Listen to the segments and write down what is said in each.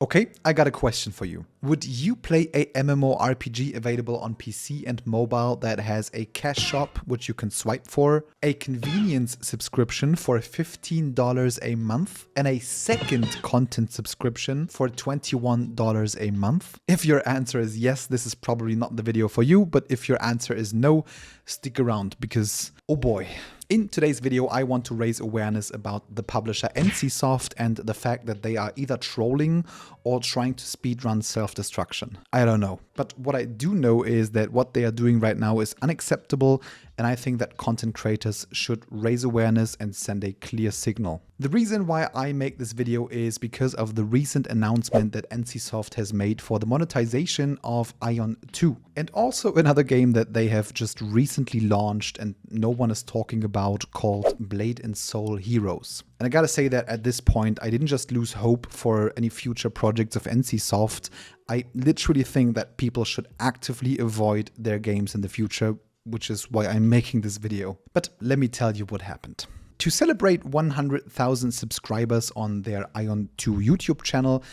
Okay, I got a question for you. Would you play a MMORPG available on PC and mobile that has a cash shop which you can swipe for, a convenience subscription for $15 a month, and a second content subscription for $21 a month? If your answer is yes, this is probably not the video for you, but if your answer is no, stick around because, oh boy. In today's video, I want to raise awareness about the publisher NCSoft and the fact that they are either trolling or trying to speedrun self-destruction. I don't know. But what I do know is that what they are doing right now is unacceptable, and I think that content creators should raise awareness and send a clear signal. The reason why I make this video is because of the recent announcement that NCSoft has made for the monetization of Aion 2, and also another game that they have just recently launched and no one is talking about, called Blade and Soul Heroes. And I gotta say that at this point, I didn't just lose hope for any future projects of NCSoft. I literally think that people should actively avoid their games in the future, which is why I'm making this video. But let me tell you what happened. To celebrate 100,000 subscribers on their Aion 2 YouTube channel,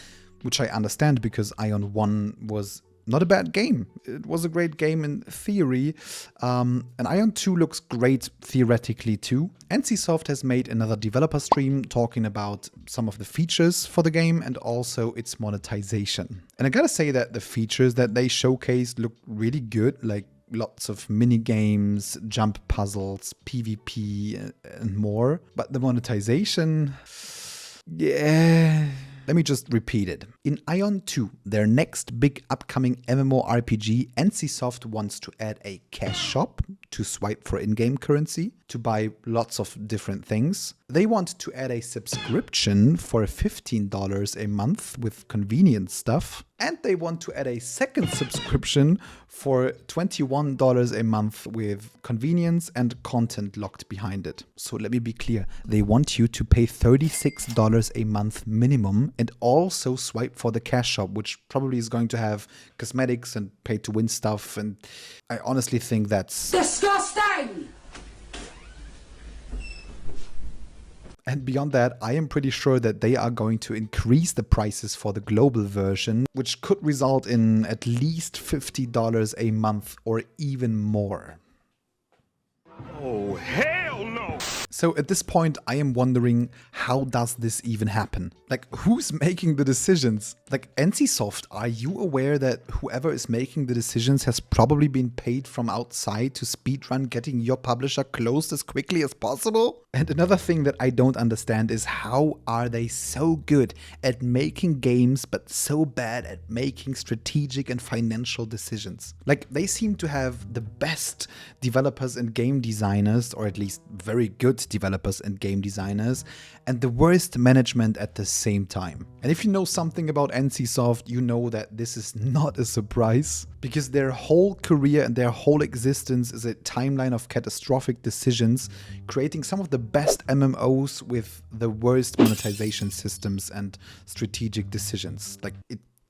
which I understand because Aion 1 was not a bad game. It was a great game in theory, and Aion 2 looks great theoretically too. NCSoft has made another developer stream talking about some of the features for the game and also its monetization. And I gotta say that the features that they showcased look really good, like lots of mini games, jump puzzles, PvP and more. But the monetization, yeah. Let me just repeat it. In Aion 2, their next big upcoming MMORPG, NCSoft wants to add a cash shop to swipe for in-game currency, to buy lots of different things. They want to add a subscription for $15 a month with convenience stuff. And they want to add a second subscription for $21 a month with convenience and content locked behind it. So let me be clear. They want you to pay $36 a month minimum and also swipe for the cash shop, which probably is going to have cosmetics and pay-to-win stuff. And I honestly think that's disgusting! And beyond that, I am pretty sure that they are going to increase the prices for the global version, which could result in at least $50 a month or even more. Oh, hell no! So at this point, I am wondering, how does this even happen? Like, who's making the decisions? Like, NCSoft, are you aware that whoever is making the decisions has probably been paid from outside to speedrun getting your publisher closed as quickly as possible? And another thing that I don't understand is, how are they so good at making games but so bad at making strategic and financial decisions? Like, they seem to have the best developers and game designers, or at least very good developers and game designers, and the worst management at the same time. And if you know something about NCSoft, you know that this is not a surprise, because their whole career and their whole existence is a timeline of catastrophic decisions, creating some of the best MMOs with the worst monetization systems and strategic decisions. Like,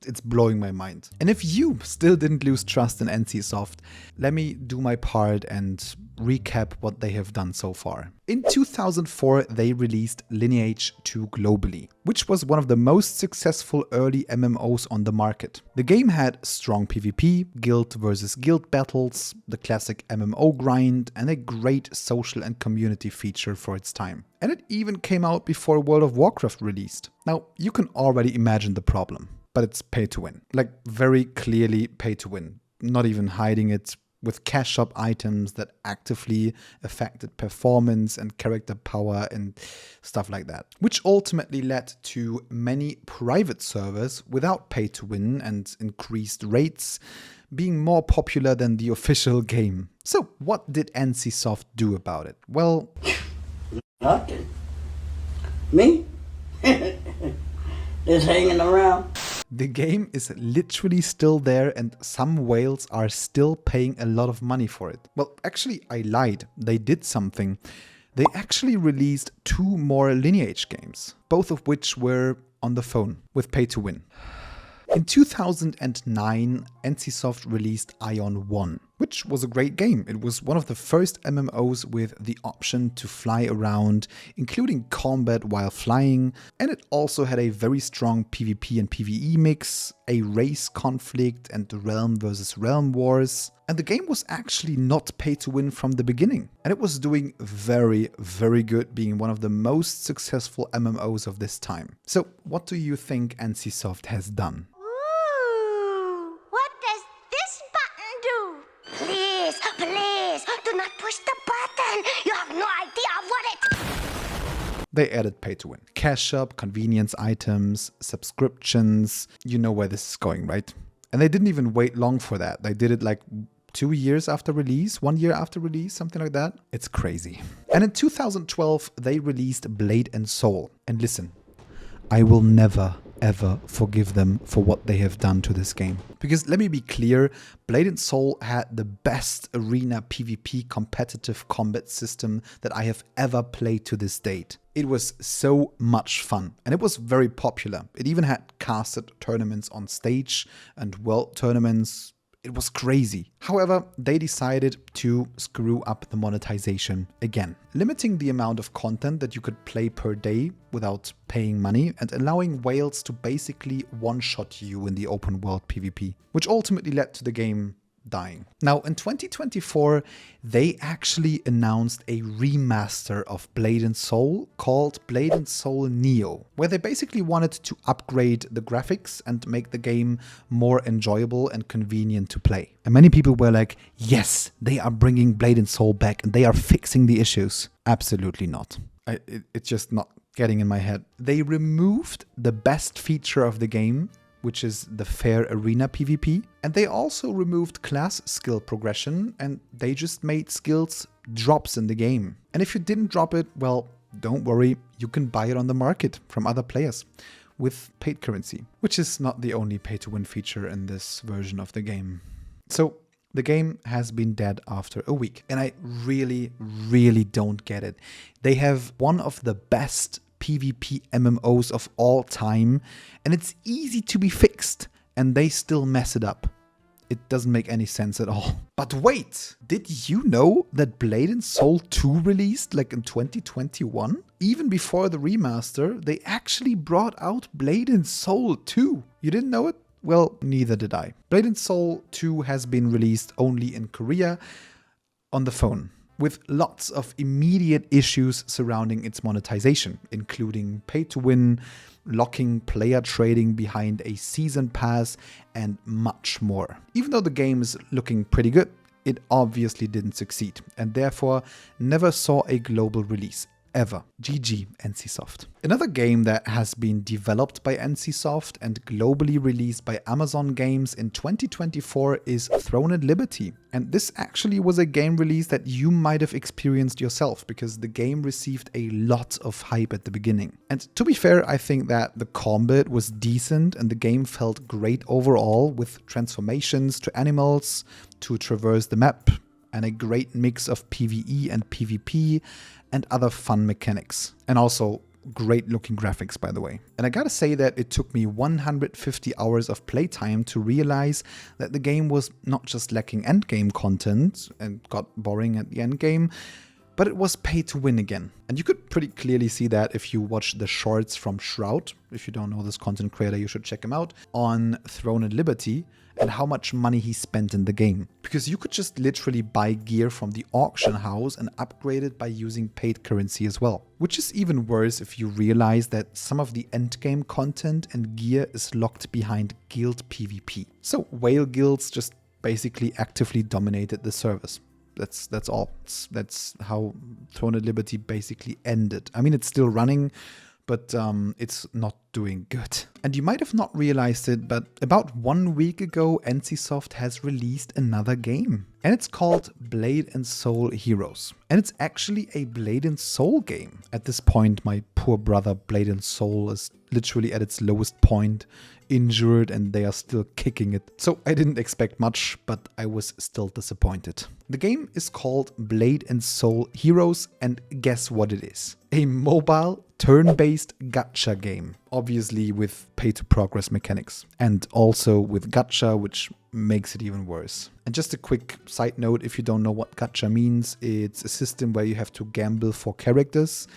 it's blowing my mind. And if you still didn't lose trust in NCSoft, let me do my part and recap what they have done so far. In 2004, they released LineAge 2 globally, which was one of the most successful early MMOs on the market. The game had strong PvP, guild versus guild battles, the classic MMO grind, and a great social and community feature for its time. And it even came out before World of Warcraft released. Now, you can already imagine the problem. But it's pay to win. Like, very clearly pay to win. Not even hiding it, with cash shop items that actively affected performance and character power and stuff like that. Which ultimately led to many private servers without pay to win and increased rates being more popular than the official game. So what did NCSoft do about it? Well, Nothing. Me? Just hanging around. the game is literally still there and some whales are still paying a lot of money for it. Well, actually, I lied. They did something. They actually released 2 more LineAge games, both of which were on the phone with pay to win. In 2009, NCSoft released Aion 1, which was a great game. It was one of the first MMOs with the option to fly around, including combat while flying, and it also had a very strong PvP and PvE mix, a race conflict and realm versus realm wars. And the game was actually not pay to win from the beginning. And it was doing very, very good, being one of the most successful MMOs of this time. So what do you think NCSoft has done? Ooh, what does this button do? Please, please, do not push the button. You have no idea what it... They added pay to win. Cash up, convenience items, subscriptions. You know where this is going, right? And they didn't even wait long for that. They did it like 2 years after release, 1 year after release, something like that. It's crazy. And in 2012, they released Blade and Soul. And listen, I will never, ever forgive them for what they have done to this game. Because let me be clear, Blade and Soul had the best arena PvP competitive combat system that I have ever played to this date. It was so much fun and it was very popular. It even had casted tournaments on stage and world tournaments. It was crazy. However, they decided to screw up the monetization again, limiting the amount of content that you could play per day without paying money and allowing whales to basically one-shot you in the open world PvP, which ultimately led to the game dying. Now, in 2024, they actually announced a remaster of Blade and Soul called Blade and Soul Neo, where they basically wanted to upgrade the graphics and make the game more enjoyable and convenient to play. And many people were like, yes, they are bringing Blade and Soul back and they are fixing the issues. Absolutely not. It's just not getting in my head. They removed the best feature of the game, which is the fair arena PvP. And they also removed class skill progression and they just made skills drops in the game. And if you didn't drop it, well, don't worry, you can buy it on the market from other players with paid currency, which is not the only pay to win feature in this version of the game. So the game has been dead after a week and I really, really don't get it. They have one of the best PvP MMOs of all time and it's easy to be fixed and they still mess it up. It doesn't make any sense at all. But wait, did you know that Blade and Soul 2 released like in 2021? Even before the remaster, they actually brought out Blade and Soul 2. You didn't know it? Well, neither did I. Blade and Soul 2 has been released only in Korea on the phone, with lots of immediate issues surrounding its monetization, including pay to win, locking player trading behind a season pass, and much more. Even though the game is looking pretty good, it obviously didn't succeed, and therefore never saw a global release. Ever. GG, NCSoft. Another game that has been developed by NCSoft and globally released by Amazon Games in 2024 is Throne and Liberty. And this actually was a game release that you might have experienced yourself because the game received a lot of hype at the beginning. And to be fair, I think that the combat was decent and the game felt great overall, with transformations to animals to traverse the map and a great mix of PvE and PvP and other fun mechanics. And also great looking graphics, by the way. And I gotta say that it took me 150 hours of playtime to realize that the game was not just lacking endgame content and got boring at the endgame, but it was pay to win again. And you could pretty clearly see that if you watch the shorts from Shroud. If you don't know this content creator, you should check him out, on Throne and Liberty, and how much money he spent in the game. Because you could just literally buy gear from the auction house and upgrade it by using paid currency as well. Which is even worse if you realize that some of the endgame content and gear is locked behind guild PvP. So whale guilds just basically actively dominated the service. That's all. That's how Throne and Liberty basically ended. I mean, it's still running, but it's not doing good. And you might have not realized it, but about 1 week ago, NCSoft has released another game. And it's called Blade and Soul Heroes. And it's actually a Blade and Soul game. At this point, my poor brother Blade and Soul is literally at its lowest point, injured, and they are still kicking it. So I didn't expect much, but I was still disappointed. The game is called Blade and Soul Heroes, and guess what it is? A mobile turn-based gacha game, obviously with pay-to-progress mechanics, and also with gacha, which makes it even worse. And just a quick side note, if you don't know what gacha means, it's a system where you have to gamble for characters.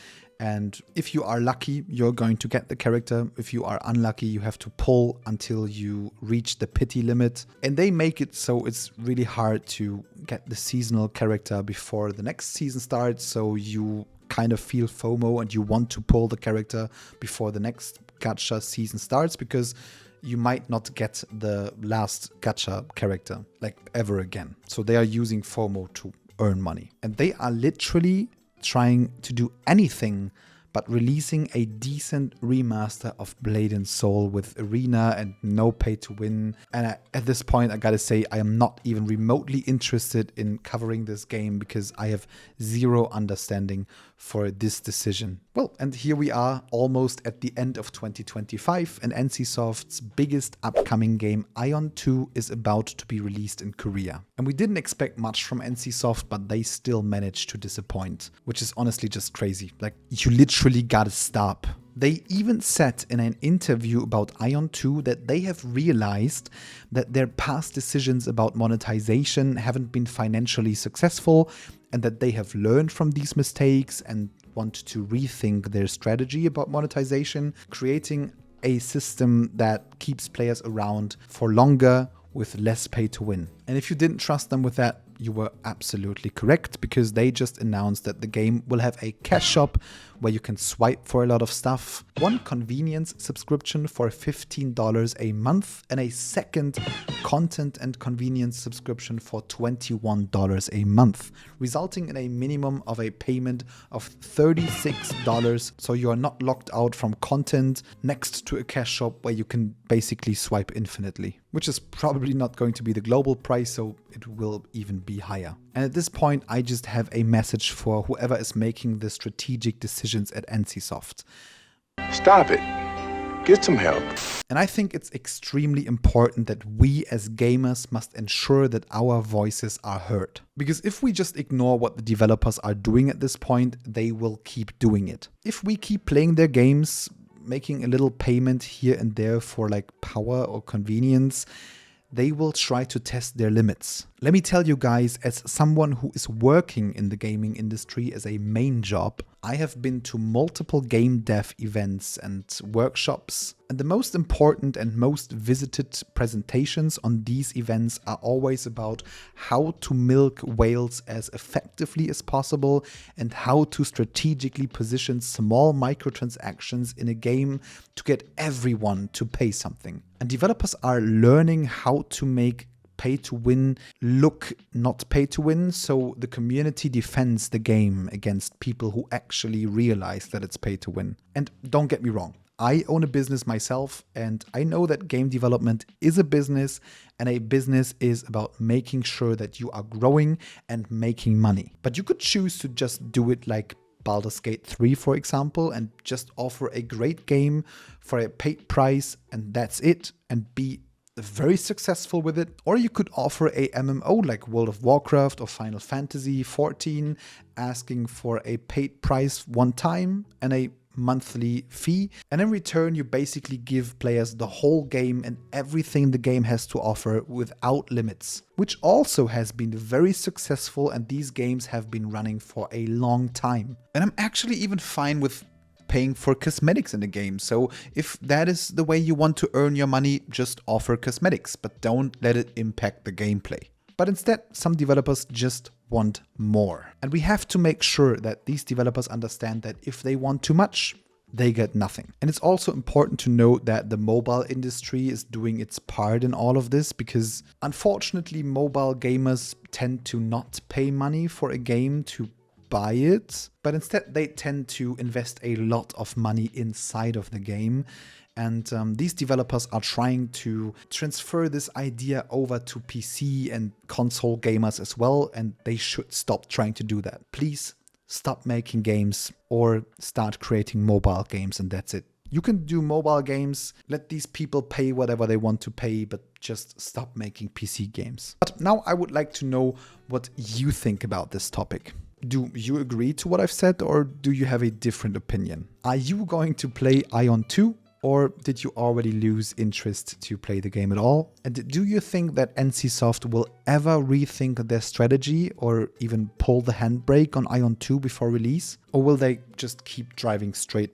And if you are lucky, you're going to get the character. If you are unlucky, you have to pull until you reach the pity limit. And they make it so it's really hard to get the seasonal character before the next season starts. So you kind of feel FOMO and you want to pull the character before the next gacha season starts, because you might not get the last gacha character like ever again. So they are using FOMO to earn money. And they are literally trying to do anything but releasing a decent remaster of Blade and Soul with arena and no pay to win. And at this point, I gotta say, I am not even remotely interested in covering this game because I have zero understanding for this decision. Well, and here we are almost at the end of 2025, and NCSoft's biggest upcoming game, Aion 2, is about to be released in Korea. And we didn't expect much from NCSoft, but they still managed to disappoint, which is honestly just crazy. Like, you literally gotta stop. They even said in an interview about Aion 2 that they have realized that their past decisions about monetization haven't been financially successful, and that they have learned from these mistakes and want to rethink their strategy about monetization, creating a system that keeps players around for longer with less pay to win. And if you didn't trust them with that, you were absolutely correct, because they just announced that the game will have a cash shop where you can swipe for a lot of stuff, one convenience subscription for $15 a month, and a second content and convenience subscription for $21 a month, resulting in a minimum of a payment of $36, so you are not locked out from content, next to a cash shop where you can basically swipe infinitely, which is probably not going to be the global price, so it will even be higher. And at this point, I just have a message for whoever is making the strategic decisions at NCSoft. Stop it. Get some help. And I think it's extremely important that we as gamers must ensure that our voices are heard. Because if we just ignore what the developers are doing at this point, they will keep doing it. If we keep playing their games, making a little payment here and there for like power or convenience, they will try to test their limits. Let me tell you guys, as someone who is working in the gaming industry as a main job, I have been to multiple game dev events and workshops, and the most important and most visited presentations on these events are always about how to milk whales as effectively as possible and how to strategically position small microtransactions in a game to get everyone to pay something. And developers are learning how to make pay to win look not pay to win, so the community defends the game against people who actually realize that it's pay to win. And don't get me wrong, I own a business myself, and I know that game development is a business, and a business is about making sure that you are growing and making money. But you could choose to just do it like Baldur's Gate 3, for example, and just offer a great game for a paid price, and that's it, and be very successful with it. Or you could offer a MMO like World of Warcraft or Final Fantasy 14, asking for a paid price one time and a monthly fee, and in return you basically give players the whole game and everything the game has to offer without limits, which also has been very successful, and these games have been running for a long time. And I'm actually even fine with paying for cosmetics in the game, so if that is the way you want to earn your money, just offer cosmetics, but don't let it impact the gameplay. But instead, some developers just want more. And we have to make sure that these developers understand that if they want too much, they get nothing. And it's also important to note that the mobile industry is doing its part in all of this, because unfortunately mobile gamers tend to not pay money for a game to buy it, but instead they tend to invest a lot of money inside of the game. And these developers are trying to transfer this idea over to PC and console gamers as well, and they should stop trying to do that. Please stop making games or start creating mobile games, and that's it. You can do mobile games, let these people pay whatever they want to pay, but just stop making PC games. But now I would like to know what you think about this topic. Do you agree to what I've said, or do you have a different opinion? Are you going to play Aion 2? Or did you already lose interest to play the game at all? And do you think that NCSoft will ever rethink their strategy or even pull the handbrake on Aion 2 before release? Or will they just keep driving straight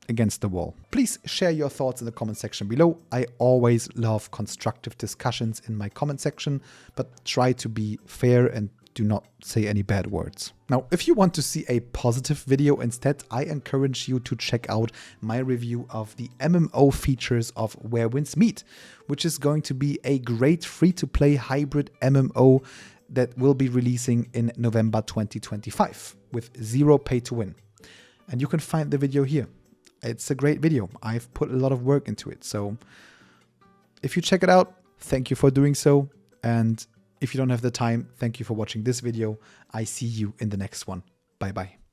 against the wall? Please share your thoughts in the comment section below. I always love constructive discussions in my comment section, but try to be fair and do not say any bad words. Now, if you want to see a positive video instead, I encourage you to check out my review of the MMO features of Where Winds Meet, which is going to be a great free-to-play hybrid MMO that will be releasing in November 2025 with 0 pay to win. And you can find the video here. It's a great video. I've put a lot of work into it. So if you check it out, thank you for doing so. And if you don't have the time, thank you for watching this video. I see you in the next one. Bye bye.